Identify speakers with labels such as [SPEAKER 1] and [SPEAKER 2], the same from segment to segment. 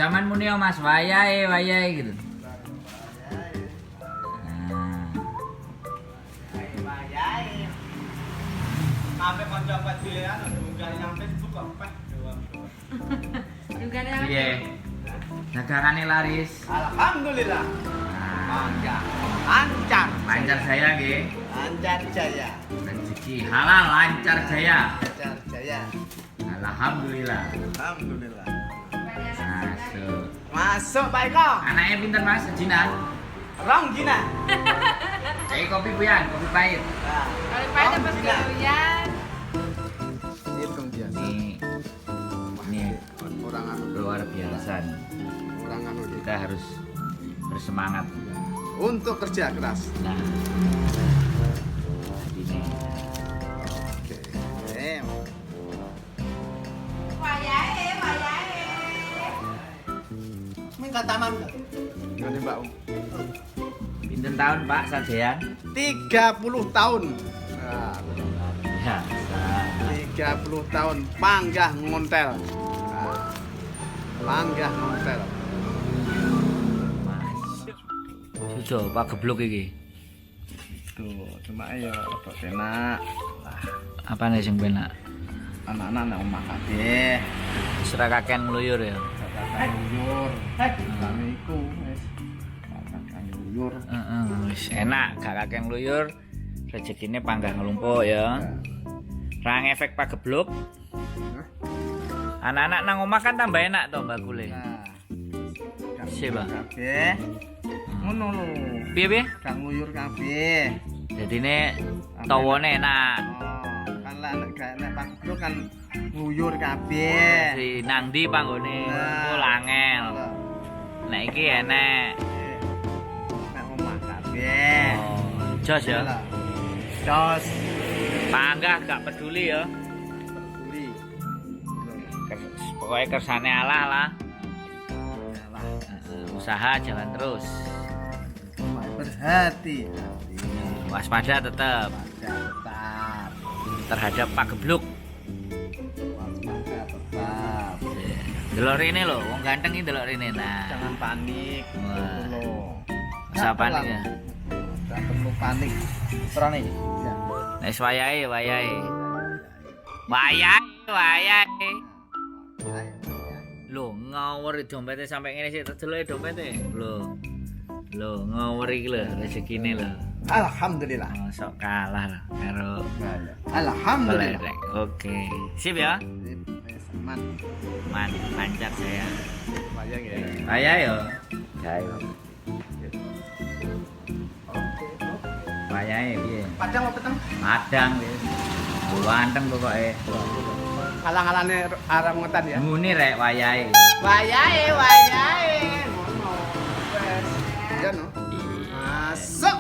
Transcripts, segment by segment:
[SPEAKER 1] Zaman muni Mas wayahe gitu.
[SPEAKER 2] Sampai konco-konco cilekan unggah nang Facebook kok peh doang.
[SPEAKER 1] Iya. Dagangannya laris.
[SPEAKER 2] Alhamdulillah. Mangga. Lancar
[SPEAKER 1] Saya nggih.
[SPEAKER 2] lancar jaya.
[SPEAKER 1] Rezeki halal lancar jaya.
[SPEAKER 2] Lancar jaya.
[SPEAKER 1] Alhamdulillah.
[SPEAKER 2] Alhamdulillah.
[SPEAKER 1] Masuk.
[SPEAKER 2] Masuk Pak Eko.
[SPEAKER 1] Anaknya pinter Mas, Jinan.
[SPEAKER 2] Rong Gina.
[SPEAKER 1] Kayak kopi buyan, kopi pahit.
[SPEAKER 3] Kalau pahit apa sekalian?
[SPEAKER 2] Hitung dia.
[SPEAKER 1] Ini
[SPEAKER 2] Orang anu
[SPEAKER 1] luar biasa.
[SPEAKER 2] orang anu
[SPEAKER 1] Kita harus bersemangat.
[SPEAKER 2] untuk kerja keras.
[SPEAKER 1] Nah, ini
[SPEAKER 2] Oke.
[SPEAKER 3] Wayahe.
[SPEAKER 2] Minta taman enggak? Ngene Mbak.
[SPEAKER 1] pinten tahun Pak Sadean?
[SPEAKER 2] 30 tahun. Nah,
[SPEAKER 1] Biasa.
[SPEAKER 2] 30 tahun panggah ngontel. Nah, panggah ngontel.
[SPEAKER 1] Sujo Pak geblok iki.
[SPEAKER 2] Tuh, cuma ya rada enak. Lah,
[SPEAKER 1] Apa nih sing penak?
[SPEAKER 2] anak-anak nek omah kabeh.
[SPEAKER 1] Sira kakean ngluyur ya.
[SPEAKER 2] Kakak luyur. Kami iku wis. Kakak luyur.
[SPEAKER 1] Heeh, wis enak gak kakean ngluyur. Rezekine panggah ngelumpuk ya. Ra ngefek Pak geblok. Anak-anak nang omah kan tambah enak to Mbak Kule.
[SPEAKER 2] Nah.
[SPEAKER 1] Siapa?
[SPEAKER 2] Kabeh. Ngono lho.
[SPEAKER 1] Piye?
[SPEAKER 2] Kang luyur kabeh.
[SPEAKER 1] Dadine tawane enak.
[SPEAKER 2] Oh, kan nek Pak Bro kan nguyur kabeh.
[SPEAKER 1] Si nang ndi panggone ngumpul angel. Nek iki enek.
[SPEAKER 2] Nek omah kabeh.
[SPEAKER 1] Oh, jos ya.
[SPEAKER 2] Jos.
[SPEAKER 1] Panggah gak peduli ya.
[SPEAKER 2] Peduli.
[SPEAKER 1] Pokoknya kersane Allah lah.
[SPEAKER 2] Yalah,
[SPEAKER 1] Usaha jalan terus.
[SPEAKER 2] berhati.
[SPEAKER 1] Waspada tetap
[SPEAKER 2] Tetap.
[SPEAKER 1] terhadap Pak geblok.
[SPEAKER 2] Waspada tetap.
[SPEAKER 1] Delok rene lho, wong ganteng iki delok rene. Nah,
[SPEAKER 2] Jangan panik.
[SPEAKER 1] Wah.
[SPEAKER 2] Gitu loh.
[SPEAKER 1] masa panik ya.
[SPEAKER 2] Tidak perlu panik. Terane. Ya.
[SPEAKER 1] Nek wayahe. Wayahe. Lho, ngawur dompete sampai ngene sik deloke dompete. Lho, ngawur iki lho rezekine lho.
[SPEAKER 2] Alhamdulillah.
[SPEAKER 1] Oh, sok kalah lah karo
[SPEAKER 2] Alhamdulillah.
[SPEAKER 1] pelerek. Oke. Sip ya.
[SPEAKER 2] Man.
[SPEAKER 1] Lancar saya.
[SPEAKER 2] Bayang ya.
[SPEAKER 1] Wayahe yo. Gawe. Wayahe piye?
[SPEAKER 2] Padang apa peteng?
[SPEAKER 1] Madang wis. Ganteng pokoke.
[SPEAKER 2] Halang-halane arep ngetan ya.
[SPEAKER 1] Muni rek wayahe.
[SPEAKER 2] Wayahe. Ngono. Wes. Ya no. Masuk.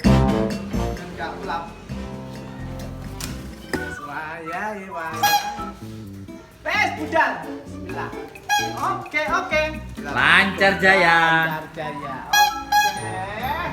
[SPEAKER 2] Enggak ulap. Wayahe. Wes budal. Bismillah. Oke.
[SPEAKER 1] Lancar jaya.
[SPEAKER 2] Lancar jaya. Oke.